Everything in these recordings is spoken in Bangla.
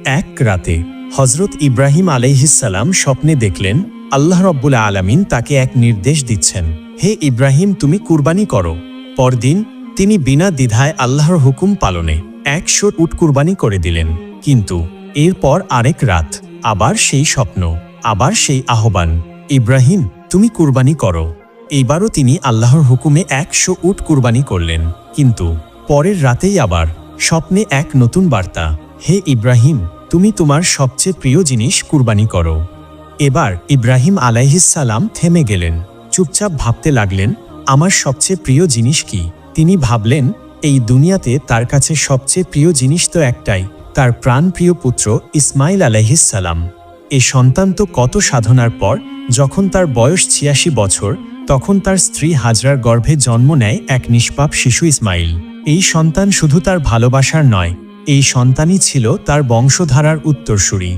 এক রাতে হজরত ইব্রাহিম আলাইহিসসালাম স্বপ্নে দেখলেন আল্লাহ রব্বুল আলামিন তাকে এক নির্দেশ দিচ্ছেন, হে ইব্রাহিম, তুমি কুরবানি করো। পরদিন তিনি বিনা দ্বিধায় আল্লাহর হুকুম পালনে 100 উট কুরবানি করে দিলেন। কিন্তু এরপর আরেক রাত, আবার সেই স্বপ্ন, আবার সেই আহ্বান, ইব্রাহিম, তুমি কুরবানি করো। এইবারও তিনি আল্লাহর হুকুমে 100 উট কুরবানি করলেন। কিন্তু পরের রাতেই আবার স্বপ্নে এক নতুন বার্তা, হে ইব্রাহিম, তুমি তোমার সবচেয়ে প্রিয় জিনিস কুরবানি করো। এবার ইব্রাহিম আলাইহিসসালাম থেমে গেলেন, চুপচাপ ভাবতে লাগলেন, আমার সবচেয়ে প্রিয় জিনিস কি? তিনি ভাবলেন, এই দুনিয়াতে তার কাছে সবচেয়ে প্রিয় জিনিস তো একটাই, তার প্রাণপ্রিয় পুত্র ইসমাইল আলাইহিসসালাম। এ সন্তান তো কত সাধনার পর যখন তার বয়স 86 বছর, তখন তার স্ত্রী হাজরার গর্ভে জন্ম নেয় এক নিষ্পাপ শিশু ইসমাইল। এই সন্তান শুধু তার ভালোবাসার নয়, এই সন্তানই ছিল তার বংশধারার উত্তরসূরি।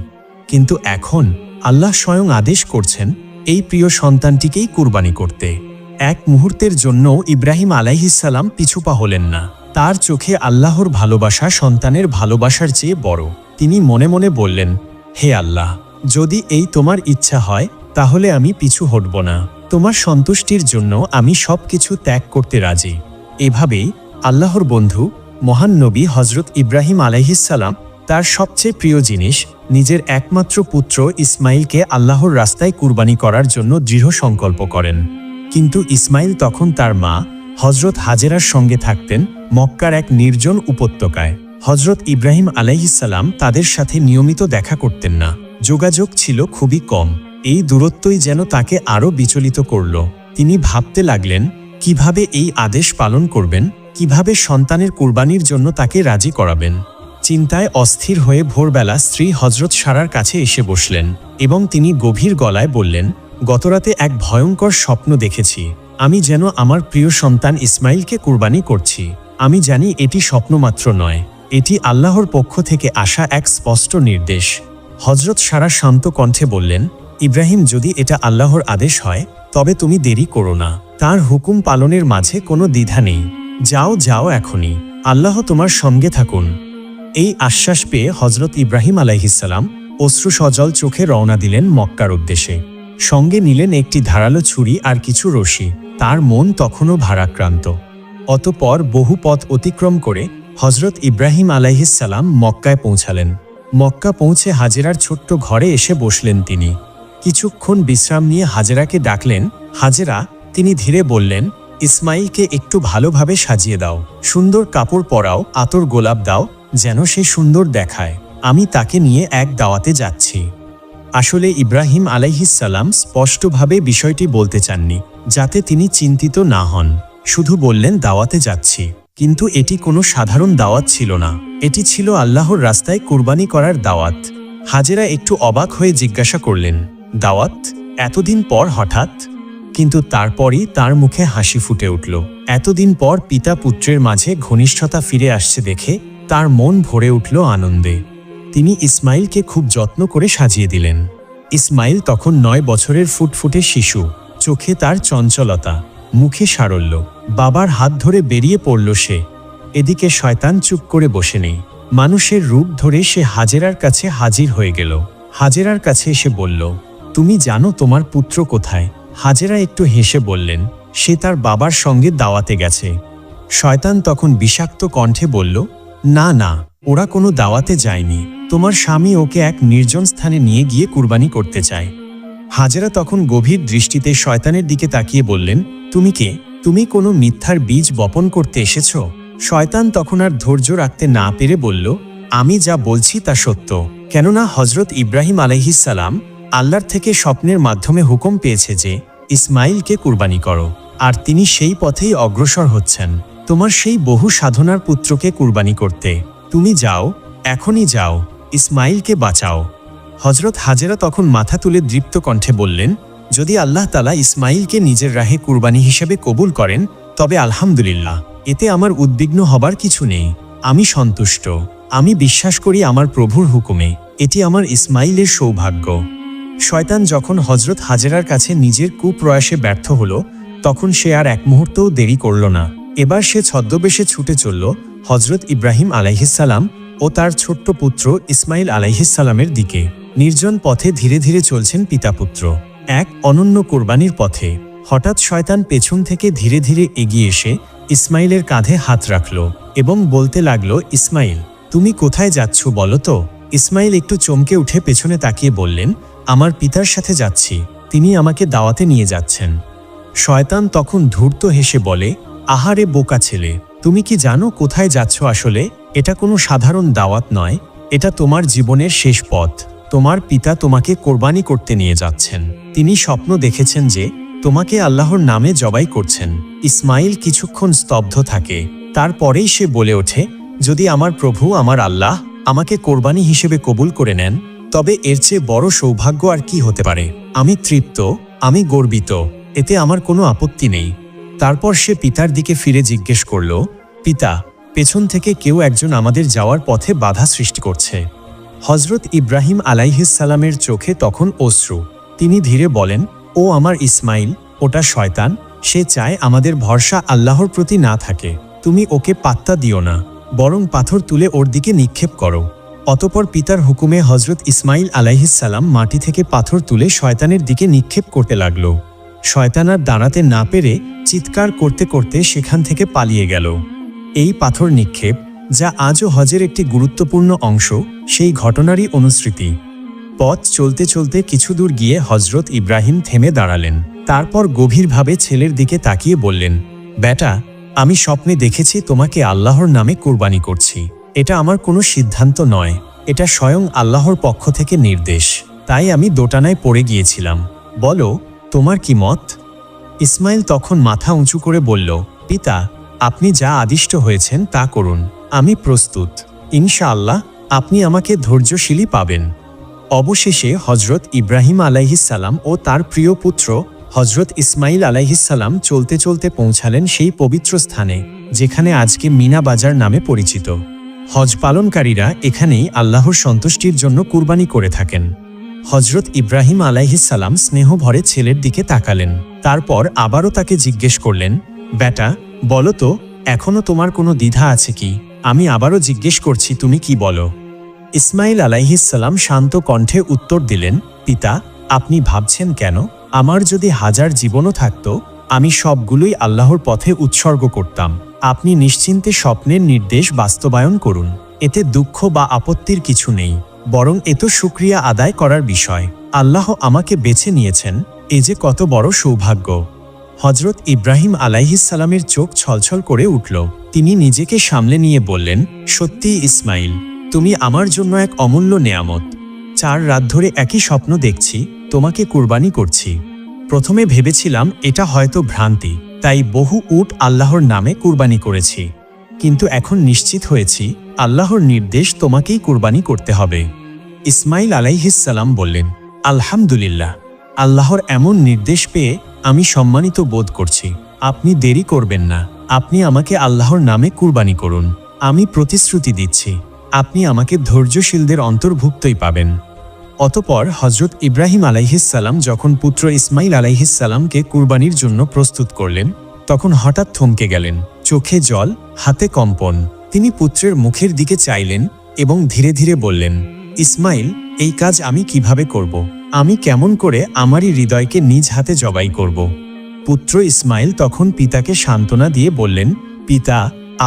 কিন্তু এখন আল্লাহ স্বয়ং আদেশ করছেন এই প্রিয় সন্তানটিকেই কুরবানি করতে। এক মুহূর্তের জন্য ইব্রাহিম আলাইহিসসালাম পিছুপা হলেন না। তার চোখে আল্লাহর ভালোবাসা সন্তানের ভালোবাসার চেয়ে বড়। তিনি মনে মনে বললেন, হে আল্লাহ, যদি এই তোমার ইচ্ছা হয় তাহলে আমি পিছু হটব না। তোমার সন্তুষ্টির জন্য আমি সব কিছু ত্যাগ করতে রাজি। এভাবেই আল্লাহর বন্ধু মহান নবী হজরত ইব্রাহিম আলাইহিসসালাম তার সবচেয়ে প্রিয় জিনিস, নিজের একমাত্র পুত্র ইসমাইলকে আল্লাহর রাস্তায় কুরবানি করার জন্য দৃঢ় সংকল্প করেন। কিন্তু ইসমাইল তখন তার মা হজরত হাজেরার সঙ্গে থাকতেন মক্কার এক নির্জন উপত্যকায়। হজরত ইব্রাহিম আলাইহিসসালাম তাদের সাথে নিয়মিত দেখা করতেন না, যোগাযোগ ছিল খুবই কম। এই দূরত্বই যেন তাকে আরও বিচলিত করল। তিনি ভাবতে লাগলেন, কিভাবে এই আদেশ পালন করবেন, কিভাবে সন্তানের কুরবানির জন্য তাকে রাজি করাবেন। চিন্তায় অস্থির হয়ে ভোরবেলা স্ত্রী হজরত সারার কাছে এসে বসলেন এবং তিনি গভীর গলায় বললেন, গতরাতে এক ভয়ঙ্কর স্বপ্ন দেখেছি। আমি যেন আমার প্রিয় সন্তান ইসমাইলকে কুরবানি করছি। আমি জানি এটি স্বপ্নমাত্র নয়, এটি আল্লাহর পক্ষ থেকে আসা এক স্পষ্ট নির্দেশ। হজরত সারা শান্ত কণ্ঠে বললেন, ইব্রাহিম, যদি এটা আল্লাহর আদেশ হয় তবে তুমি দেরি করো না। তার হুকুম পালনের মাঝে কোনো দ্বিধা নেই। যাও যাও এখনই, আল্লাহ তোমার সঙ্গে থাকুন। এই আশ্বাস পেয়ে হজরত ইব্রাহিম আলাইহিসসালাম অশ্রু সজল চোখে রওনা দিলেন মক্কার উদ্দেশ্যে। সঙ্গে নিলেন একটি ধারালো ছুরি আর কিছু রশি। তার মন তখনও ভারাক্রান্ত। অতঃপর বহু পথ অতিক্রম করে হজরত ইব্রাহিম আলাইহিসসালাম মক্কায় পৌঁছালেন। মক্কা পৌঁছে হাজেরার ছোট্ট ঘরে এসে বসলেন তিনি। কিছুক্ষণ বিশ্রাম নিয়ে হাজেরাকে ডাকলেন। হাজেরা, তিনি ধীরে বললেন, ইসমাইলকে একটু ভালোভাবে সাজিয়ে দাও, সুন্দর কাপড় পরাও, আতর গোলাপ দাও, যেন সে সুন্দর দেখায়। আমি তাকে নিয়ে এক দাওয়াতে যাচ্ছি। আসলে ইব্রাহিম আলাইহিসসালাম স্পষ্টভাবে বিষয়টি বলতে চাননি, যাতে তিনি চিন্তিত না হন। শুধু বললেন, দাওয়াতে যাচ্ছি। কিন্তু এটি কোনো সাধারণ দাওয়াত ছিল না, এটি ছিল আল্লাহর রাস্তায় কুরবানি করার দাওয়াত। হাজেরা একটু অবাক হয়ে জিজ্ঞাসা করলেন, দাওয়াত? এতদিন পর হঠাৎ? কিন্তু তারপরই তার মুখে হাসি ফুটে উঠল। এতদিন পর পিতা পুত্রের মাঝে ঘনিষ্ঠতা ফিরে আসছে দেখে তার মন ভরে উঠল আনন্দে। তিনি ইসমাইলকে খুব যত্ন করে সাজিয়ে দিলেন। ইসমাইল তখন 9 বছরের ফুটফুটে শিশু, চোখে তার চঞ্চলতা, মুখে সারল্য। বাবার হাত ধরে বেরিয়ে পড়ল সে। এদিকে শয়তান চুপ করে বসে নেই। মানুষের রূপ ধরে সে হাজেরার কাছে হাজির হয়ে গেল। হাজেরার কাছে এসে বলল, তুমি জানো তোমার পুত্র কোথায়? হাজেরা একটু হেসে বললেন, সে তার বাবার সঙ্গে দাওয়াতে গেছে। শয়তান তখন বিষাক্ত কণ্ঠে বলল, না না, ওরা কোনো দাওয়াতে যায়নি। তোমার স্বামী ওকে এক নির্জন স্থানে নিয়ে গিয়ে কুরবানি করতে চায়। হাজেরা তখন গভীর দৃষ্টিতে শয়তানের দিকে তাকিয়ে বললেন, তুমি কে? তুমি কোনো মিথ্যার বীজ বপন করতে এসেছ? শয়তান তখন আর ধৈর্য রাখতে না পেরে বলল, আমি যা বলছি তা সত্য। কেননা হজরত ইব্রাহিম আলাইহিসসালাম আল্লাহর থেকে স্বপ্নের মাধ্যমে হুকুম পেয়েছে যে ইসমাইলকে কুরবানি করো, আর তিনি সেই পথেই অগ্রসর হচ্ছেন তোমার সেই বহু সাধনার পুত্রকে কুরবানি করতে। তুমি যাও, এখনই যাও, ইসমাইলকে বাঁচাও। হজরত হাজেরা তখন মাথা তুলে দৃপ্ত কণ্ঠে বললেন, যদি আল্লাহ তাআলা ইসমাইলকে নিজের রাহে কুরবানি হিসেবে কবুল করেন তবে আলহামদুলিল্লাহ, এতে আমার উদ্বিগ্ন হবার কিছু নেই। আমি সন্তুষ্ট। আমি বিশ্বাস করি আমার প্রভুর হুকুমে এটি আমার ইসমাইলের সৌভাগ্য। শয়তান যখন হজরত হাজেরার কাছে নিজের কুপ্রয়াসে ব্যর্থ হল, তখন সে আর এক মুহূর্তও দেরি করল না। এবার সে ছদ্মবেশে ছুটে চলল হজরত ইব্রাহিম আলাইহিসসালাম ও তার ছোট্ট পুত্র ইসমাইল আলাইহিসসালামের দিকে। নির্জন পথে ধীরে ধীরে চলছেন পিতাপুত্র, এক অনন্য কোরবানির পথে। হঠাৎ শয়তান পেছন থেকে ধীরে ধীরে এগিয়ে এসে ইসমাইলের কাঁধে হাত রাখল এবং বলতে লাগল, ইসমাইল, তুমি কোথায় যাচ্ছ বলো তো? ইসমাইল একটু চমকে উঠে পেছনে তাকিয়ে বললেন, আমার পিতার সাথে যাচ্ছি, তিনি আমাকে দাওয়াতে নিয়ে যাচ্ছেন। শয়তান তখন ধূর্ত হেসে বলে, আহারে বোকা ছেলে, তুমি কি জানো কোথায় যাচ্ছ? আসলে এটা কোনো সাধারণ দাওয়াত নয়, এটা তোমার জীবনের শেষ পথ। তোমার পিতা তোমাকে কোরবানি করতে নিয়ে যাচ্ছেন। তিনি স্বপ্ন দেখেছেন যে তোমাকে আল্লাহর নামে জবাই করছেন। ইসমাইল কিছুক্ষণ স্তব্ধ থাকে, তারপরেই সে বলে ওঠে, যদি আমার প্রভু আমার আল্লাহ আমাকে কোরবানি হিসেবে কবুল করে নেন, তবে এর চেয়ে বড় সৌভাগ্য আর কি হতে পারে? আমি তৃপ্ত, আমি গর্বিত, এতে আমার কোনো আপত্তি নেই। তারপর সে পিতার দিকে ফিরে জিজ্ঞেস করল, পিতা, পেছন থেকে কেউ একজন আমাদের যাওয়ার পথে বাধা সৃষ্টি করছে। হজরত ইব্রাহিম আলাইহিসসালামের চোখে তখন অশ্রু। তিনি ধীরে বলেন, ও আমার ইসমাইল, ওটা শয়তান, সে চায় আমাদের ভরসা আল্লাহর প্রতি না থাকে। তুমি ওকে পাত্তা দিও না, বরং পাথর তুলে ওর দিকে নিক্ষেপ করো। অতপর পিতার হুকুমে হজরত ইসমাইল আলাইহিসসালাম মাটি থেকে পাথর তুলে শয়তানের দিকে নিক্ষেপ করতে লাগল। শয়তান আর দাঁড়াতে না পেরে চিৎকার করতে করতে সেখান থেকে পালিয়ে গেল। এই পাথর নিক্ষেপ, যা আজও হজের একটি গুরুত্বপূর্ণ অংশ, সেই ঘটনারই অনুস্মৃতি। পথ চলতে চলতে কিছু দূর গিয়ে হজরত ইব্রাহিম থেমে দাঁড়ালেন। তারপর গভীরভাবে ছেলের দিকে তাকিয়ে বললেন, বেটা, আমি স্বপ্নে দেখেছি তোমাকে আল্লাহর নামে কুরবানি করছি। এটা আমার কোনো সিদ্ধান্ত নয়, এটা স্বয়ং আল্লাহর পক্ষ থেকে নির্দেশ। তাই আমি দোটানায় পড়ে গিয়েছিলাম। বলো, তোমার কি মত? ইসমাইল তখন মাথা উঁচু করে বলল, পিতা, আপনি যা আদিষ্ট হয়েছেন তা করুন, আমি প্রস্তুত। ইনশাআল্লাহ আপনি আমাকে ধৈর্যশীলী পাবেন। অবশেষে হজরত ইব্রাহিম আলাইহিসসালাম ও তার প্রিয় পুত্র হজরত ইসমাইল আলাইহিসসালাম চলতে চলতে পৌঁছালেন সেই পবিত্র স্থানে, যেখানে আজকে মিনা বাজার নামে পরিচিত। হজ পালনকারীরা এখানেই আল্লাহর সন্তুষ্টির জন্য কুরবানি করে থাকেন। হজরত ইব্রাহিম আলাইহিসসালাম স্নেহ ভরে ছেলের দিকে তাকালেন। তারপর আবারও তাকে জিজ্ঞেস করলেন, বেটা, বলো তো, এখনো তোমার কোনো দ্বিধা আছে কি? আমি আবারও জিজ্ঞেস করছি, তুমি কি বলো? ইসমাইল আলাইহিসসালাম শান্ত কণ্ঠে উত্তর দিলেন, পিতা, আপনি ভাবছেন কেন? আমার যদি 1000 জীবনও থাকত, আমি সবগুলোই আল্লাহর পথে উৎসর্গ করতাম। আপনি নিশ্চিন্তে স্বপ্নের নির্দেশ বাস্তবায়ন করুন। এতে দুঃখ বা আপত্তির কিছু নেই, বরং এ তো শুকরিয়া আদায় করার বিষয়। আল্লাহ আমাকে বেছে নিয়েছেন, এ যে কত বড় সৌভাগ্য। হজরত ইব্রাহিম আলাইহিসসালামের চোখ ছলছল করে উঠল। তিনি নিজেকে সামলে নিয়ে বললেন, সত্যিই ইসমাইল, তুমি আমার জন্য এক অমূল্য নেয়ামত। 4 রাত ধরে একই স্বপ্ন দেখছি, তোমাকে কুরবানি করছি। প্রথমে ভেবেছিলাম এটা হয়তো ভ্রান্তি, তাই বহু উট আল্লাহর নামে কুরবানি করেছি। কিন্তু এখন নিশ্চিত হয়েছি আল্লাহর নির্দেশ তোমাকেই কুরবানি করতে হবে। ইসমাইল আলাইহিসসালাম বললেন, আলহামদুলিল্লাহ, আল্লাহর এমন নির্দেশ পেয়ে আমি সম্মানিত বোধ করছি। আপনি দেরি করবেন না, আপনি আমাকে আল্লাহর নামে কুরবানি করুন। আমি প্রতিশ্রুতি দিচ্ছি, আপনি আমাকে ধৈর্যশীলদের অন্তর্ভুক্তই পাবেন। অতপর হজরত ইব্রাহিম আলাইহিসসালাম যখন পুত্র ইসমাইল আলাইহিসসালামকে কুরবানির জন্য প্রস্তুত করলেন, তখন হঠাৎ থমকে গেলেন। চোখে জল, হাতে কম্পন। তিনি পুত্রের মুখের দিকে চাইলেন এবং ধীরে ধীরে বললেন, ইসমাইল, এই কাজ আমি কিভাবে করব? আমি কেমন করে আমারই হৃদয়কে নিজ হাতে জবাই করব? পুত্র ইসমাইল তখন পিতাকে সান্ত্বনা দিয়ে বললেন, পিতা,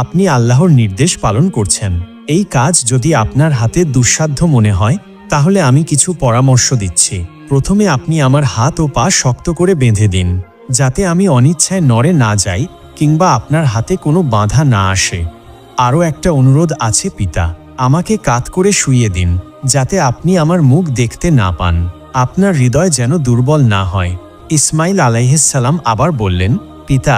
আপনি আল্লাহর নির্দেশ পালন করছেন। এই কাজ যদি আপনার হাতে দুঃসাধ্য মনে হয়, তাহলে আমি কিছু পরামর্শ দিচ্ছি। প্রথমে আপনি আমার হাত ও পা শক্ত করে বেঁধে দিন, যাতে আমি অনিচ্ছায় নড়ে না যাই কিংবা আপনার হাতে কোনো বাধা না আসে। আরও একটা অনুরোধ আছে পিতা, আমাকে কাত করে শুইয়ে দিন, যাতে আপনি আমার মুখ দেখতে না পান। আপনার হৃদয় যেন দুর্বল না হয়। ইসমাইল আলাইহিসসালাম আবার বললেন, পিতা,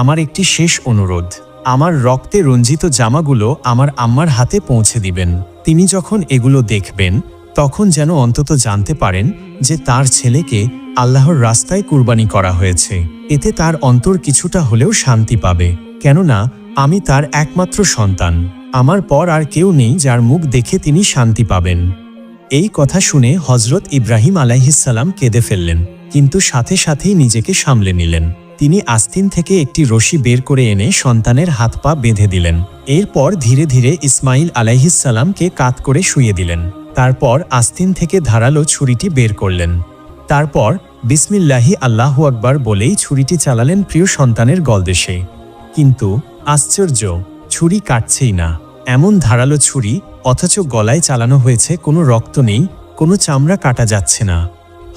আমার একটি শেষ অনুরোধ। আমার রক্তে রঞ্জিত জামাগুলো আমার আম্মার হাতে পৌঁছে দিবেন। তিনি যখন এগুলো দেখবেন, তখন যেন অন্তত জানতে পারেন যে তার ছেলেকে আল্লাহর রাস্তায় কুরবানি করা হয়েছে। এতে তার অন্তর কিছুটা হলেও শান্তি পাবে, কেননা আমি তার একমাত্র সন্তান। আমার পর আর কেউ নেই যার মুখ দেখে তিনি শান্তি পাবেন। এই কথা শুনে হজরত ইব্রাহিম আলাইহিসসালাম কেঁদে ফেললেন, কিন্তু সাথে সাথেই নিজেকে সামলে নিলেন। তিনি আস্তিন থেকে একটি রশি বের করে এনে সন্তানের হাত পা বেঁধে দিলেন। এরপর ধীরে ধীরে ইসমাইল আলাইহিসসালামকে কাত করে শুইয়ে দিলেন। তারপর আস্তিন থেকে ধারালো ছুরিটি বের করলেন। তারপর বিসমিল্লাহি আল্লাহু আকবার বলেই ছুরিটি চালালেন প্রিয় সন্তানের গলদেশে। কিন্তু আশ্চর্য, ছুরি কাটছেই না। এমন ধারালো ছুরি, অথচ গলায় চালানো হয়েছে, কোনো রক্ত নেই, কোনো চামড়া কাটা যাচ্ছে না।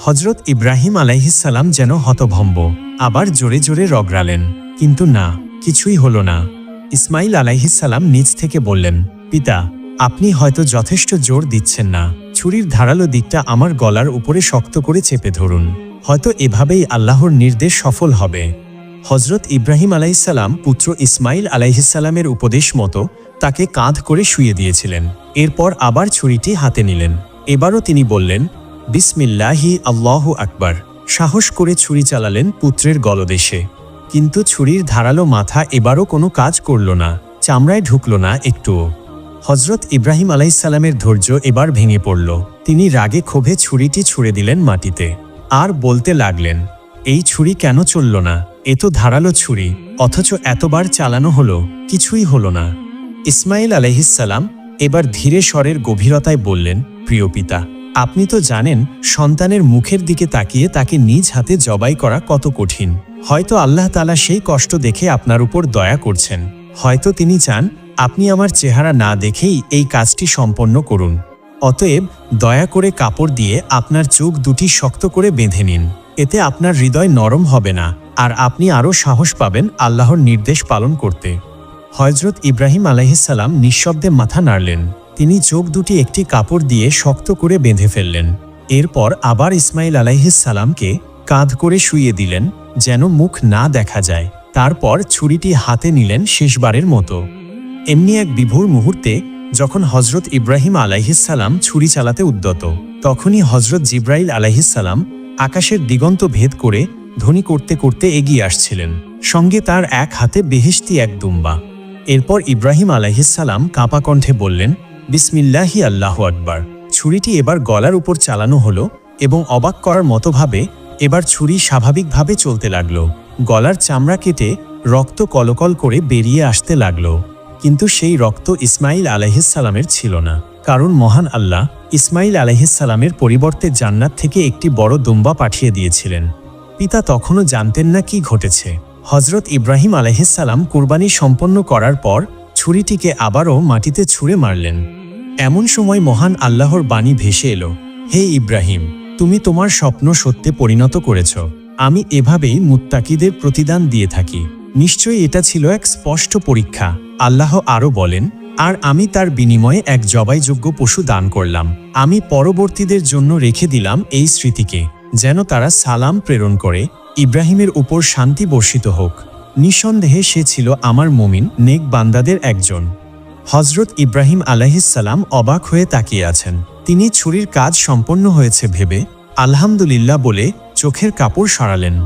হজরত ইব্রাহিম আলাইহিসসালাম যেন হতভম্ব, আবার জোরে জোরে রগড়ালেন, কিন্তু না, কিছুই হলো না। ইসমাইল আলাইহিসসালাম নিজ থেকে বললেন, পিতা, আপনি হয়তো যথেষ্ট জোর দিচ্ছেন না, ছুরির ধারালো দিকটা আমার গলার উপরে শক্ত করে চেপে ধরুন, হয়তো এভাবেই আল্লাহর নির্দেশ সফল হবে। হজরত ইব্রাহিম আলাইহিসসালাম পুত্র ইসমাইল আলাইহিসসালামের উপদেশ মতো তাকে কাঁধ করে শুইয়ে দিয়েছিলেন। এরপর আবার ছুরিটি হাতে নিলেন। এবারও তিনি বললেন, বিসমিল্লাহি আল্লাহু আকবার। সাহস করে ছুরি চালালেন পুত্রের গলদেশে। কিন্তু ছুরির ধারালো মাথা এবারও কোনো কাজ করল না, চামড়ায় ঢুকল না একটুও। হজরত ইব্রাহিম আলাইহিসসালামের ধৈর্য এবার ভেঙে পড়ল। তিনি রাগে ক্ষোভে ছুরিটি ছুঁড়ে দিলেন মাটিতে। আর বলতে লাগলেন, এই ছুরি কেন চলল না? এ তো ধারালো ছুরি, অথচ এতবার চালানো হলো, কিছুই হলো না। ইসমাইল আলাইহিসসালাম এবার ধীরে স্বরের গভীরতায় বললেন, প্রিয় পিতা, আপনি তো জানেন সন্তানের মুখের দিকে তাকিয়ে তাকে নিজ হাতে জবাই করা কত কঠিন। হয়তো আল্লাহ তাআলা সেই কষ্ট দেখে আপনার উপর দয়া করছেন, হয়তো তিনি চান আপনি আমার চেহারা না দেখেই এই কাজটি সম্পন্ন করুন। অতএব দয়া করে কাপড় দিয়ে আপনার চোখ দুটি শক্ত করে বেঁধে নিন, এতে আপনার হৃদয় নরম হবে না, আর আপনি আরও সাহস পাবেন আল্লাহর নির্দেশ পালন করতে। হযরত ইব্রাহিম আলাইহিসসালাম নিঃশব্দে মাথা নাড়লেন। তিনি চোখ দুটি একটি কাপড় দিয়ে শক্ত করে বেঁধে ফেললেন। এরপর আবার ইসমাইল আলাইহিসসালামকে কাঁধ করে শুইয়ে দিলেন, যেন মুখ না দেখা যায়। তারপর ছুরিটি হাতে নিলেন শেষবারের মতো। এমনি এক বিভোর মুহূর্তে যখন হযরত ইব্রাহিম আলাইহিসসালাম ছুরি চালাতে উদ্যত, তখনই হযরত জিবরাইল আলাইহিসসালাম আকাশের দিগন্ত ভেদ করে ধ্বনি করতে করতে এগিয়ে আসছিলেন। সঙ্গে তার এক হাতে বেহেশতি এক দুম্বা। এরপর ইব্রাহিম আলাইহিসসালাম কাঁপা কণ্ঠে বললেন, বিসমিল্লাহি আল্লাহু আকবার। ছুরিটি এবার গলার উপর চালানো হলো এবং অবাক করার মতোভাবে এবার ছুরি স্বাভাবিকভাবে চলতে লাগলো। গলার চামড়া কেটে রক্ত কলকল করে বেরিয়ে আসতে লাগলো। কিন্তু সেই রক্ত ইসমাইল আলাইহিসসালামের ছিল না, কারণ মহান আল্লাহ ইসমাইল আলাইহিসসালামের পরিবর্তে জান্নাত থেকে একটি বড় দুম্বা পাঠিয়ে দিয়েছিলেন। পিতা তখনও জানতেন না কি ঘটেছে। হযরত ইব্রাহিম আলাইহিসসালাম কুরবানি সম্পন্ন করার পর ছুরিটিকে আবারও মাটিতে ছুঁড়ে মারলেন। এমন সময় মহান আল্লাহর বাণী ভেসে এলো, হে ইব্রাহিম, তুমি তোমার স্বপ্ন সত্যে পরিণত করেছ। আমি এভাবেই মুত্তাকিদের প্রতিদান দিয়ে থাকি। নিশ্চয়ই এটা ছিল এক স্পষ্ট পরীক্ষা। আল্লাহ আরও বলেন, আর আমি তার বিনিময়ে এক জবাইযোগ্য পশু দান করলাম। আমি পরবর্তীদের জন্য রেখে দিলাম এই স্মৃতিকে, যেন তারা সালাম প্রেরণ করে, ইব্রাহিমের উপর শান্তি বর্ষিত হোক। নিঃসন্দেহে সে ছিল আমার মুমিন নেক বান্দাদের একজন। হযরত ইব্রাহিম আলাইহিসসালাম অবাক হয়ে তাকিয়ে আছেন। তিনি ছুরির কাজ সম্পন্ন হয়েছে ভেবে আলহামদুলিল্লাহ বলে চোখের কাপড় সরালেন।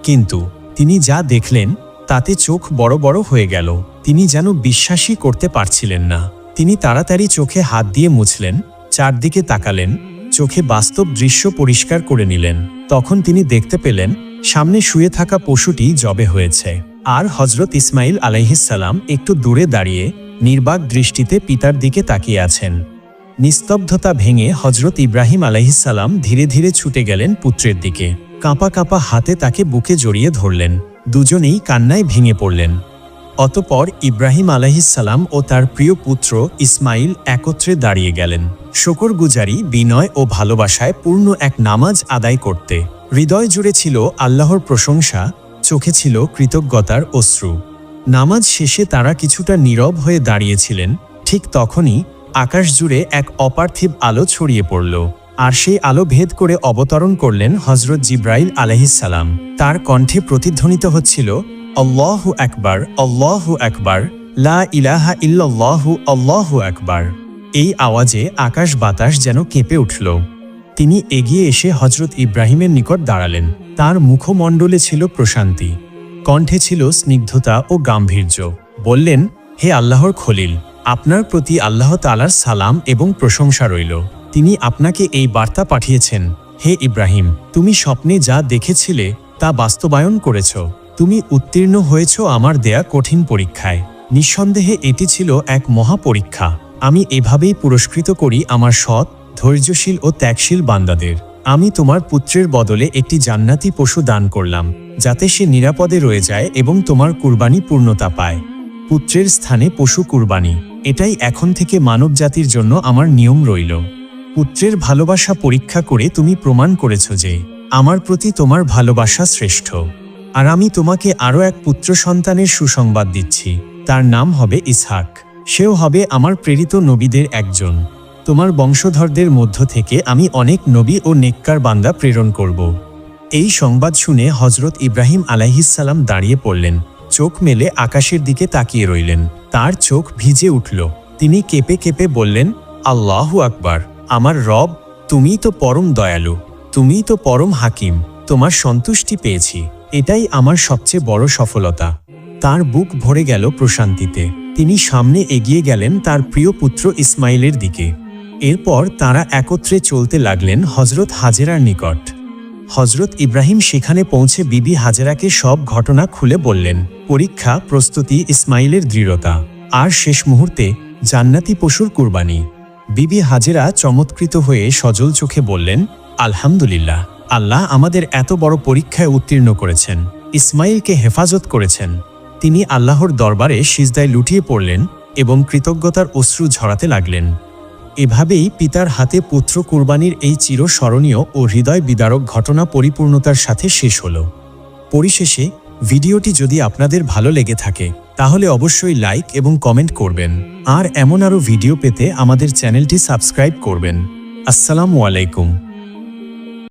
কিন্তু তিনি যা দেখলেন তাতে চোখ বড় বড় হয়ে গেল। তিনি যেন বিশ্বাসই করতে পারছিলেন না। তিনি তাড়াতাড়ি চোখে হাত দিয়ে মুছলেন, চারদিকে তাকালেন, চোখে বাস্তব দৃশ্য পরিষ্কার করে নিলেন। তখন তিনি দেখতে পেলেন সামনে শুয়ে থাকা পশুটি জবে হয়েছে, আর হযরত ইসমাইল আলাইহিসসালাম একটু দূরে দাঁড়িয়ে নির্বাক দৃষ্টিতে পিতার দিকে তাকিয়ে আছেন। নিস্তব্ধতা ভেঙে হযরত ইব্রাহিম আলাইহিসসালাম ধীরে ধীরে ছুটে গেলেন পুত্রের দিকে। কাঁপা কাঁপা হাতে তাকে বুকে জড়িয়ে ধরলেন। দুজনেই কান্নায় ভেঙে পড়লেন। অতঃপর ইব্রাহিম আলাইহিসসালাম ও তার প্রিয় পুত্র ইসমাইল একত্রে দাঁড়িয়ে গেলেন, শুকরগুজারি, বিনয় ও ভালোবাসায় পূর্ণ এক নামাজ আদায় করতে। হৃদয় জুড়ে ছিল আল্লাহর প্রশংসা, চোখে ছিল কৃতজ্ঞতার অশ্রু। নামাজ শেষে তারা কিছুটা নীরব হয়ে দাঁড়িয়েছিলেন। ঠিক তখনই আকাশ জুড়ে এক অপার্থিব আলো ছড়িয়ে পড়ল, আর সেই আলো ভেদ করে অবতরণ করলেন হযরত জিবরাইল আলাইহিসসালাম। তার কণ্ঠে প্রতিধ্বনিত হচ্ছিল, আল্লাহু আকবার, আল্লাহু আকবার, লা ইলাহা ইল্লাল্লাহু, আল্লাহু আকবার। এই আওয়াজে আকাশ বাতাস যেন কেঁপে উঠল। তিনি এগিয়ে এসে হযরত ইব্রাহিমের নিকট দাঁড়ালেন। তার মুখমণ্ডলে ছিল প্রশান্তি, কণ্ঠে ছিল স্নিগ্ধতা ও গাম্ভীর্য। বললেন, হে আল্লাহর খলিল, আপনার প্রতি আল্লাহ তাআলার সালাম এবং প্রশংসা রইল। তিনি আপনাকে এই বার্তা পাঠিয়েছেন, হে ইব্রাহিম, তুমি স্বপ্নে যা দেখেছিলে তা বাস্তবায়ন করেছ। তুমি উত্তীর্ণ হয়েছ আমার দেয়া কঠিন পরীক্ষায়। নিঃসন্দেহে এটি ছিল এক মহা পরীক্ষা। আমি এভাবেই পুরস্কৃত করি আমার সৎ, ধৈর্যশীল ও ত্যাগশীল বান্দাদের। আমি তোমার পুত্রের বদলে একটি জান্নাতি পশু দান করলাম, যাতে সে নিরাপদে রয়ে যায় এবং তোমার কুরবানি পূর্ণতা পায়। পুত্রের স্থানে পশু কুরবানি, এটাই এখন থেকে মানবজাতির জন্য আমার নিয়ম রইল। পুত্রের ভালোবাসা পরীক্ষা করে তুমি প্রমাণ করেছ যে আমার প্রতি তোমার ভালোবাসা শ্রেষ্ঠ। আর আমি তোমাকে আরও এক পুত্র সন্তানের সুসংবাদ দিচ্ছি। তার নাম হবে ইসহাক। সেও হবে আমার প্রেরিত নবীদের একজন। তোমার বংশধরদের মধ্য থেকে আমি অনেক নবী ও নেককার বান্দা প্রেরণ করব। এই সংবাদ শুনে হজরত ইব্রাহিম আলাইহিসসালাম দাঁড়িয়ে পড়লেন, চোখ মেলে আকাশের দিকে তাকিয়ে রইলেন। তার চোখ ভিজে উঠল। তিনি কেঁপে কেঁপে বললেন, আল্লাহু আকবার, আমার রব, তুমিই তো পরম দয়ালু, তুমিই তো পরম হাকিম। তোমার সন্তুষ্টি পেয়েছি, এটাই আমার সবচেয়ে বড় সফলতা। তার বুক ভরে গেল প্রশান্তিতে। তিনি সামনে এগিয়ে গেলেন তার প্রিয় পুত্র ইসমাইলের দিকে। এরপর তারা একত্রে চলতে লাগলেন হজরত হাজেরার নিকট। হজরত ইব্রাহিম সেখানে পৌঁছে বিবি হাজেরাকে সব ঘটনা খুলে বললেন। পরীক্ষা, প্রস্তুতি, ইসমাইলের দৃঢ়তা, আর শেষ মুহূর্তে জান্নাতি পশুর কুরবানি। বিবি হাজেরা চমৎকৃত হয়ে সজল চোখে বললেন, আলহামদুলিল্লাহ, আল্লাহ আমাদের এত বড় পরীক্ষায় উত্তীর্ণ করেছেন, ইসমাইলকে হেফাজত করেছেন। তিনি আল্লাহর দরবারে সিজদায় লুটিয়ে পড়লেন এবং কৃতজ্ঞতার অশ্রু ঝরাতে লাগলেন। এভাবেই পিতার হাতে পুত্র কুরবানির এই চিরস্মরণীয় ও হৃদয় বিদারক ঘটনা পরিপূর্ণতার সাথে শেষ হল। পরিশেষে ভিডিওটি যদি আপনাদের ভালো লেগে থাকে তাহলে অবশ্যই লাইক এবং কমেন্ট করবেন, আর এমন আরও ভিডিও পেতে আমাদের চ্যানেলটি সাবস্ক্রাইব করবেন। আসসালামু আলাইকুম।